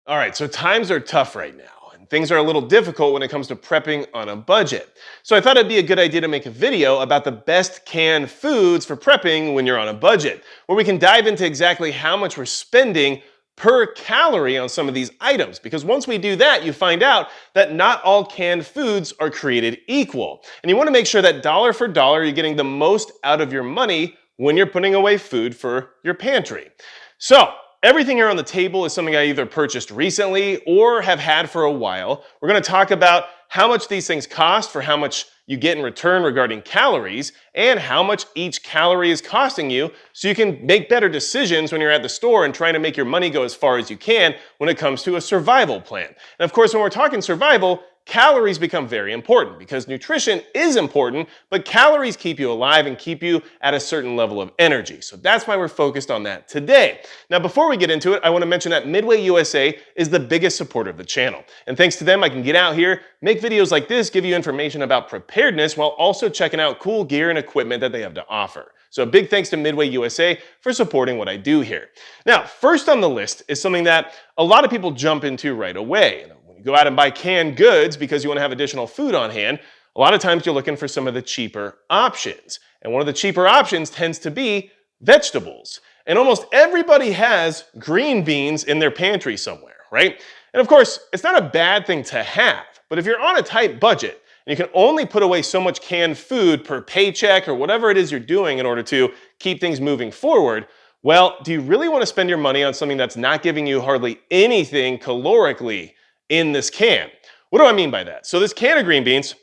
All right, so times are tough right now, and things are a little difficult when it comes to prepping on a budget. So I thought it'd be a good idea to make a video about the best canned foods for prepping when you're on a budget, where we can dive into exactly how much we're spending per calorie on some of these items. Because once we do that, you find out that not all canned foods are created equal. And you want to make sure that dollar for dollar, you're getting the most out of your money when you're putting away food for your pantry. So, everything here on the table is something I either purchased recently or have had for a while. We're going to talk about how much these things cost for how much you get in return regarding calories and how much each calorie is costing you so you can make better decisions when you're at the store and trying to make your money go as far as you can when it comes to a survival plan. And of course, when we're talking survival, calories become very important because nutrition is important, but calories keep you alive and keep you at a certain level of energy. So that's why we're focused on that today. Now, before we get into it, I want to mention that Midway USA is the biggest supporter of the channel. And thanks to them, I can get out here, make videos like this, give you information about preparedness while also checking out cool gear and equipment that they have to offer. So a big thanks to Midway USA for supporting what I do here. Now, first on the list is something that a lot of people jump into right away. Go out and buy canned goods because you want to have additional food on hand, a lot of times you're looking for some of the cheaper options. And one of the cheaper options tends to be vegetables. And almost everybody has green beans in their pantry somewhere, right? And of course, it's not a bad thing to have, but if you're on a tight budget and you can only put away so much canned food per paycheck or whatever it is you're doing in order to keep things moving forward, well, do you really want to spend your money on something that's not giving you hardly anything calorically in this can? What do I mean by that? So this can of green beans,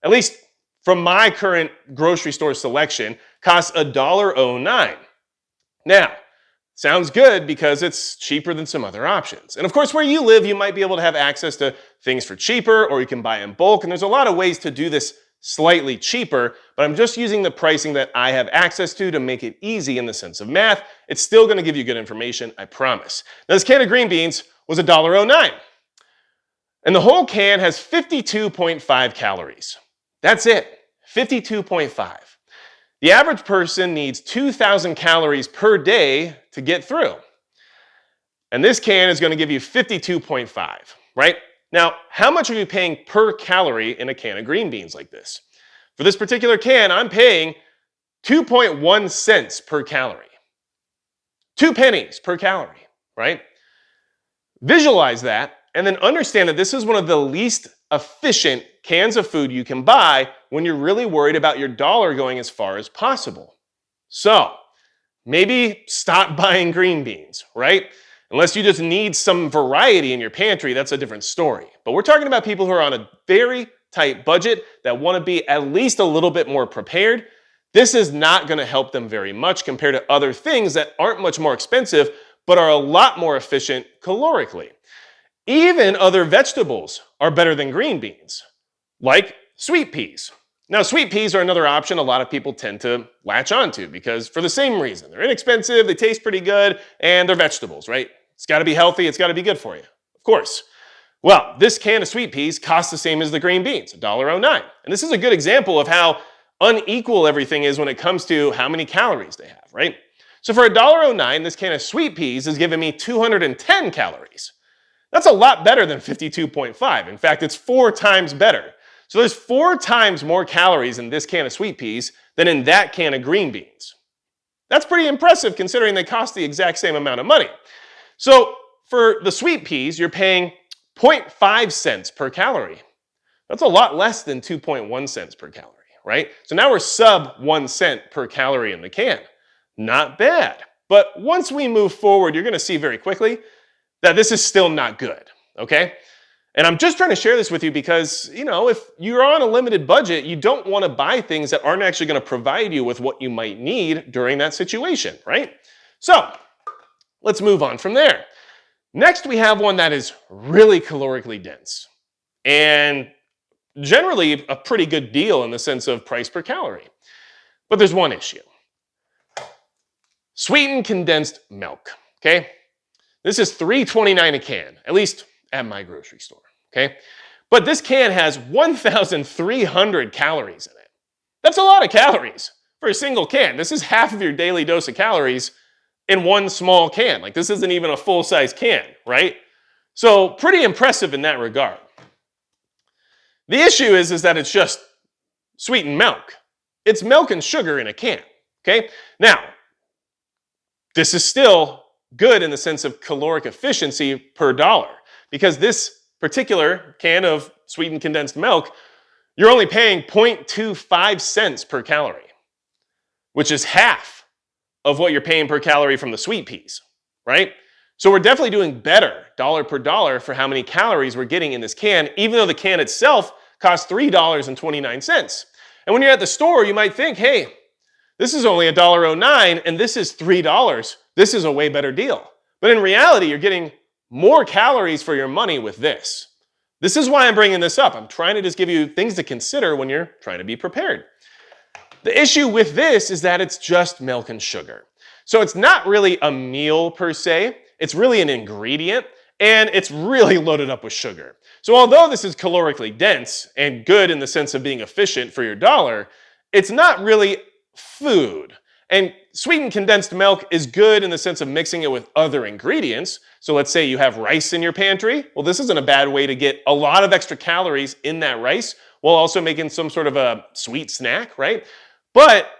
at least from my current grocery store selection, costs $1.09. Now, sounds good because it's cheaper than some other options. And of course, where you live, you might be able to have access to things for cheaper, or you can buy in bulk. And there's a lot of ways to do this slightly cheaper, but I'm just using the pricing that I have access to make it easy in the sense of math. It's still going to give you good information, I promise. Now, this can of green beans was $1.09. And the whole can has 52.5 calories. That's it, 52.5. The average person needs 2,000 calories per day to get through. And this can is going to give you 52.5, right? Now, how much are you paying per calorie in a can of green beans like this? For this particular can, I'm paying 2.1 cents per calorie. 2 pennies per calorie, right? Visualize that. And then understand that this is one of the least efficient cans of food you can buy when you're really worried about your dollar going as far as possible. So maybe stop buying green beans, right? Unless you just need some variety in your pantry, that's a different story. But we're talking about people who are on a very tight budget that want to be at least a little bit more prepared. This is not going to help them very much compared to other things that aren't much more expensive, but are a lot more efficient calorically. Even other vegetables are better than green beans, like sweet peas. Now, sweet peas are another option a lot of people tend to latch onto because for the same reason. They're inexpensive, they taste pretty good, and they're vegetables, right? It's got to be healthy, it's got to be good for you, of course. Well, this can of sweet peas costs the same as the green beans, $1.09. And this is a good example of how unequal everything is when it comes to how many calories they have, right? So for $1.09, this can of sweet peas is giving me 210 calories. That's a lot better than 52.5. In fact, it's 4 times better. So there's 4 times more calories in this can of sweet peas than in that can of green beans. That's pretty impressive considering they cost the exact same amount of money. So for the sweet peas, you're paying 0.5 cents per calorie. That's a lot less than 2.1 cents per calorie, right? So now we're sub 1 cent per calorie in the can. Not bad. But once we move forward, you're going to see very quickly that this is still not good, okay? And I'm just trying to share this with you because, if you're on a limited budget, you don't want to buy things that aren't actually going to provide you with what you might need during that situation, right? So let's move on from there. Next, we have one that is really calorically dense and generally a pretty good deal in the sense of price per calorie. But there's one issue. Sweetened condensed milk, okay? This is $3.29 a can, at least at my grocery store, okay? But this can has 1,300 calories in it. That's a lot of calories for a single can. This is half of your daily dose of calories in one small can. Like, this isn't even a full-size can, right? So pretty impressive in that regard. The issue is that it's just sweetened milk. It's milk and sugar in a can, okay? Now, this is still good in the sense of caloric efficiency per dollar, because this particular can of sweetened condensed milk, you're only paying 0.25 cents per calorie, which is half of what you're paying per calorie from the sweet peas, right? So we're definitely doing better dollar per dollar for how many calories we're getting in this can, even though the can itself costs $3.29. And when you're at the store, you might think, hey, this is only $1.09 and this is $3. This is a way better deal. But in reality, you're getting more calories for your money with this. This is why I'm bringing this up. I'm trying to just give you things to consider when you're trying to be prepared. The issue with this is that it's just milk and sugar. So it's not really a meal per se. It's really an ingredient, and it's really loaded up with sugar. So although this is calorically dense and good in the sense of being efficient for your dollar, it's not really food. And sweetened condensed milk is good in the sense of mixing it with other ingredients. So let's say you have rice in your pantry. Well, this isn't a bad way to get a lot of extra calories in that rice while also making some sort of a sweet snack, right? But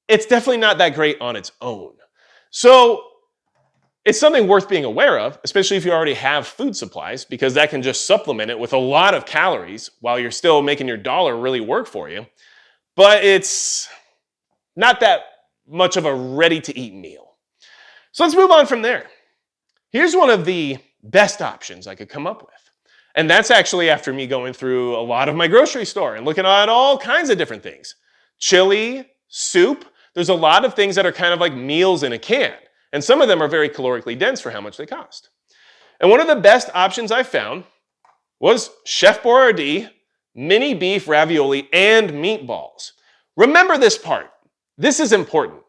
it's definitely not that great on its own. So it's something worth being aware of, especially if you already have food supplies, because that can just supplement it with a lot of calories while you're still making your dollar really work for you. But it's not that much of a ready-to-eat meal. So let's move on from there. Here's one of the best options I could come up with. And that's actually after me going through a lot of my grocery store and looking at all kinds of different things. Chili, soup, there's a lot of things that are kind of like meals in a can. And some of them are very calorically dense for how much they cost. And one of the best options I found was Chef Boyardee mini beef ravioli and meatballs. Remember this part. This is important.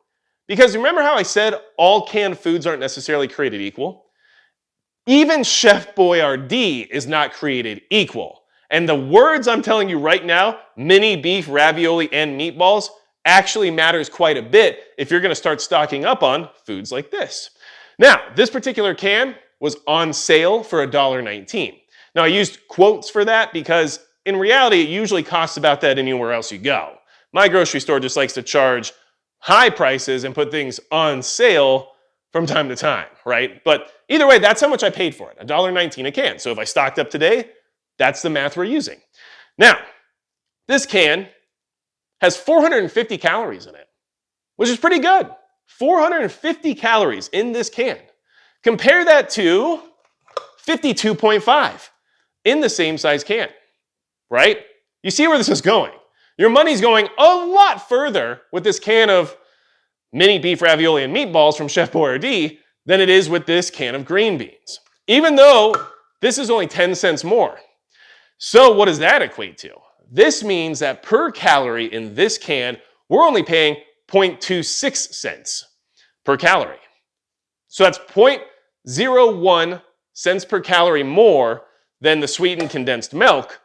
Because remember how I said all canned foods aren't necessarily created equal? Even Chef Boyardee is not created equal. And the words I'm telling you right now, mini beef ravioli and meatballs, actually matters quite a bit if you're going to start stocking up on foods like this. Now, this particular can was on sale for $1.19. Now, I used quotes for that because in reality, it usually costs about that anywhere else you go. My grocery store just likes to charge high prices and put things on sale from time to time, right? But either way, that's how much I paid for it, $1.19 a can. So if I stocked up today, that's the math we're using. Now, this can has 450 calories in it, which is pretty good. 450 calories in this can. Compare that to 52.5 in the same size can, right? You see where this is going. Your money's going a lot further with this can of mini beef ravioli and meatballs from Chef Boyardee than it is with this can of green beans, even though this is only 10 cents more. So what does that equate to? This means that per calorie in this can, we're only paying 0.26 cents per calorie. So that's 0.01 cents per calorie more than the sweetened condensed milk,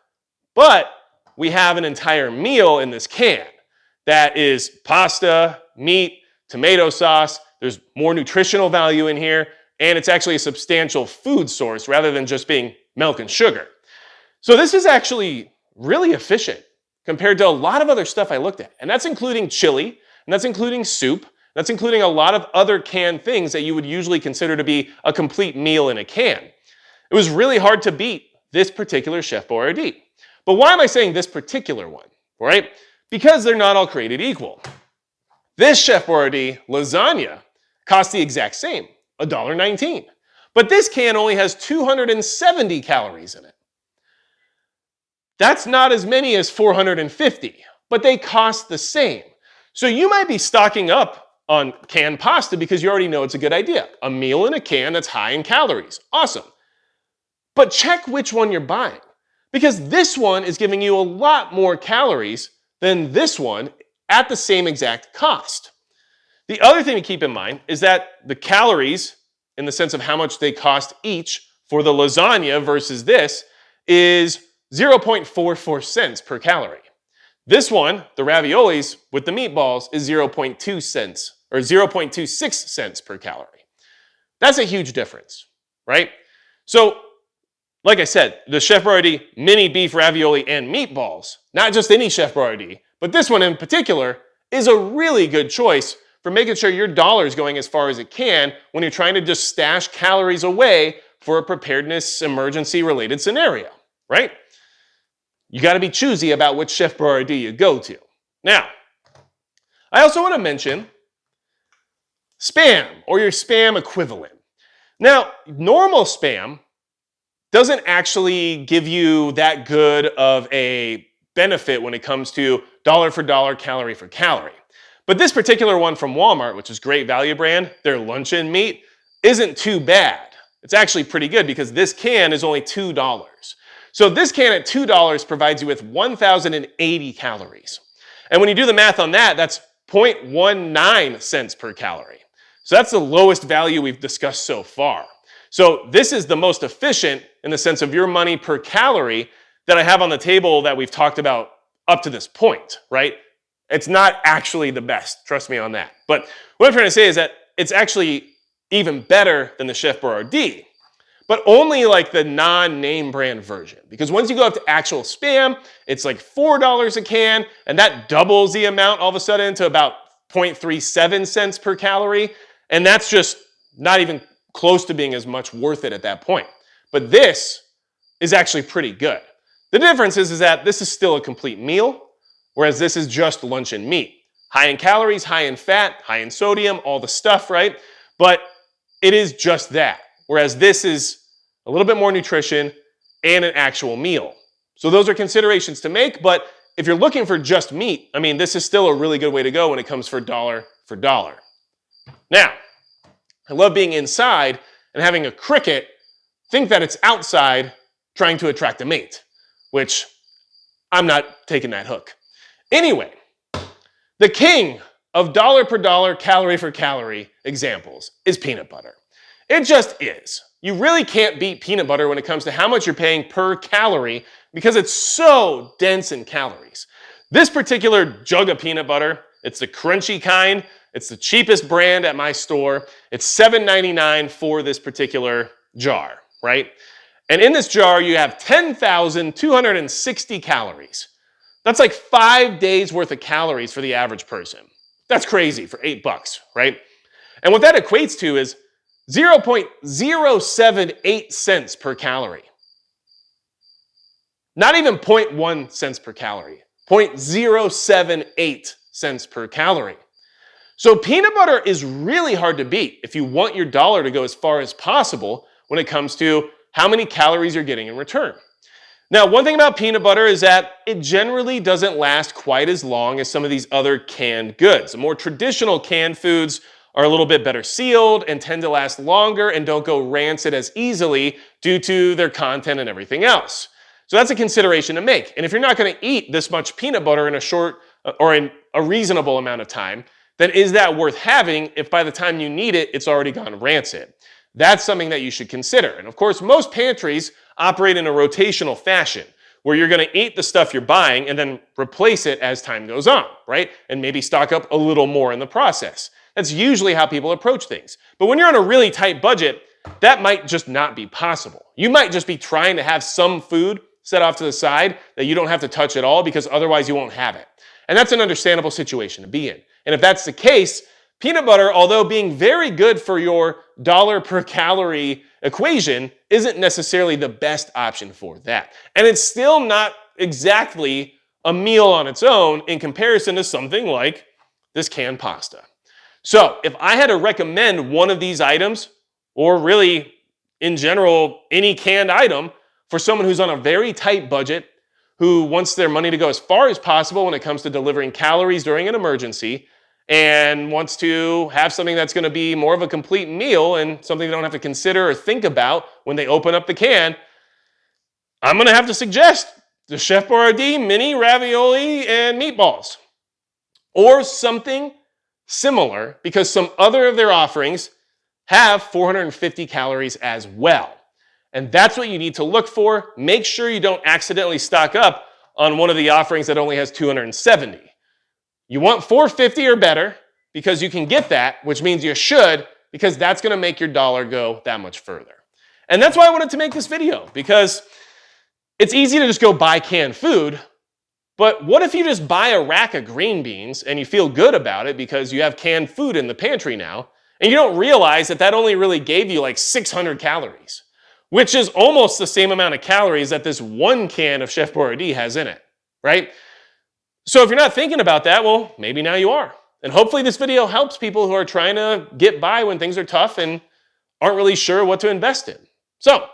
but we have an entire meal in this can that is pasta, meat, tomato sauce. There's more nutritional value in here, and it's actually a substantial food source rather than just being milk and sugar. So this is actually really efficient compared to a lot of other stuff I looked at. And that's including chili, and that's including soup, that's including a lot of other canned things that you would usually consider to be a complete meal in a can. It was really hard to beat this particular Chef Boyardee. But why am I saying this particular one, right? Because they're not all created equal. This Chef Boyardee lasagna costs the exact same, $1.19. But this can only has 270 calories in it. That's not as many as 450, but they cost the same. So you might be stocking up on canned pasta because you already know it's a good idea. A meal in a can that's high in calories. Awesome. But check which one you're buying, because this one is giving you a lot more calories than this one at the same exact cost. The other thing to keep in mind is that the calories, in the sense of how much they cost each for the lasagna versus this, is 0.44 cents per calorie. This one, the raviolis with the meatballs, is 0.2 cents or 0.26 cents per calorie. That's a huge difference, right? So Like I said, the Chef Boyardee mini beef ravioli and meatballs, not just any Chef Boyardee, but this one in particular, is a really good choice for making sure your dollar is going as far as it can when you're trying to just stash calories away for a preparedness emergency related scenario, right? You got to be choosy about which Chef Boyardee you go to. Now, I also want to mention Spam or your Spam equivalent. Now, normal Spam doesn't actually give you that good of a benefit when it comes to dollar for dollar, calorie for calorie. But this particular one from Walmart, which is great value brand, their Luncheon meat, isn't too bad. It's actually pretty good because this can is only $2. So this can at $2 provides you with 1,080 calories. And when you do the math on that, that's 0.19 cents per calorie. So that's the lowest value we've discussed so far. So this is the most efficient in the sense of your money per calorie that I have on the table that we've talked about up to this point, right? It's not actually the best, trust me on that. But what I'm trying to say is that it's actually even better than the Chef Boyardee, but only like the non-name brand version. Because once you go up to actual Spam, it's like $4 a can, and that doubles the amount all of a sudden to about 0.37 cents per calorie. And that's just not even close to being as much worth it at that point. But this is actually pretty good. The difference is that this is still a complete meal, whereas this is just luncheon meat. High in calories, high in fat, high in sodium, all the stuff, right? But it is just that. Whereas this is a little bit more nutrition and an actual meal. So those are considerations to make, but if you're looking for just meat, I mean, this is still a really good way to go when it comes for dollar for dollar. Now, I love being inside and having a cricket think that it's outside trying to attract a mate, which I'm not taking that hook. Anyway, the king of dollar per dollar, calorie for calorie examples is peanut butter. It just is. You really can't beat peanut butter when it comes to how much you're paying per calorie because it's so dense in calories. This particular jug of peanut butter, it's the crunchy kind. It's the cheapest brand at my store. It's $7.99 for this particular jar, right? And in this jar, you have 10,260 calories. That's like 5 days worth of calories for the average person. That's crazy for $8, right? And what that equates to is 0.078 cents per calorie. Not even 0.1 cents per calorie, 0.078 cents per calorie. So peanut butter is really hard to beat if you want your dollar to go as far as possible when it comes to how many calories you're getting in return. Now, one thing about peanut butter is that it generally doesn't last quite as long as some of these other canned goods. The more traditional canned foods are a little bit better sealed and tend to last longer and don't go rancid as easily due to their content and everything else. So that's a consideration to make. And if you're not going to eat this much peanut butter in a short or in a reasonable amount of time, then is that worth having if by the time you need it, it's already gone rancid? That's something that you should consider. And of course, most pantries operate in a rotational fashion where you're going to eat the stuff you're buying and then replace it as time goes on, right? And maybe stock up a little more in the process. That's usually how people approach things. But when you're on a really tight budget, that might just not be possible. You might just be trying to have some food set off to the side that you don't have to touch at all because otherwise you won't have it. And that's an understandable situation to be in. And if that's the case, peanut butter, although being very good for your dollar per calorie equation, isn't necessarily the best option for that. And it's still not exactly a meal on its own in comparison to something like this canned pasta. So if I had to recommend one of these items, or really in general, any canned item for someone who's on a very tight budget, who wants their money to go as far as possible when it comes to delivering calories during an emergency, and wants to have something that's going to be more of a complete meal and something they don't have to consider or think about when they open up the can, I'm going to have to suggest the Chef Boyardee mini ravioli and meatballs. Or something similar, because some other of their offerings have 450 calories as well. And that's what you need to look for. Make sure you don't accidentally stock up on one of the offerings that only has 270. You want 450 or better because you can get that, which means you should, because that's going to make your dollar go that much further. And that's why I wanted to make this video, because it's easy to just go buy canned food, but what if you just buy a rack of green beans and you feel good about it because you have canned food in the pantry now, and you don't realize that that only really gave you like 600 calories, which is almost the same amount of calories that this one can of Chef Boyardee has in it, right? So if you're not thinking about that, well, maybe now you are. And hopefully this video helps people who are trying to get by when things are tough and aren't really sure what to invest in. So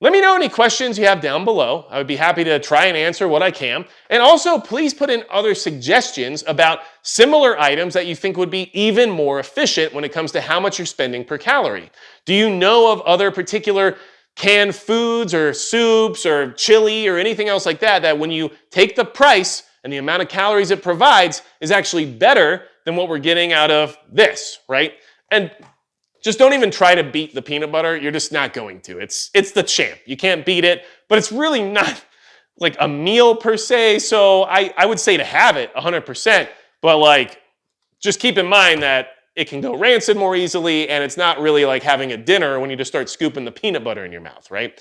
let me know any questions you have down below. I would be happy to try and answer what I can. And also, please put in other suggestions about similar items that you think would be even more efficient when it comes to how much you're spending per calorie. Do you know of other particular canned foods or soups or chili or anything else like that, that when you take the price and the amount of calories it provides is actually better than what we're getting out of this, right? And just don't even try to beat the peanut butter. You're just not going to. It's the champ. You can't beat it, but it's really not like a meal per se. So I would say to have it 100%, but like just keep in mind that it can go rancid more easily, and it's not really like having a dinner when you just start scooping the peanut butter in your mouth, right?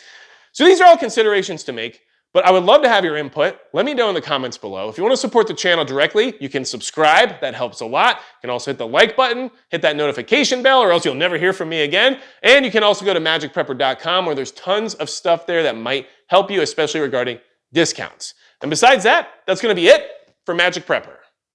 So these are all considerations to make. But I would love to have your input. Let me know in the comments below. If you want to support the channel directly, you can subscribe. That helps a lot. You can also hit the like button, hit that notification bell, or else you'll never hear from me again. And you can also go to magicprepper.com, where there's tons of stuff there that might help you, especially regarding discounts. And besides that, that's going to be it for Magic Prepper.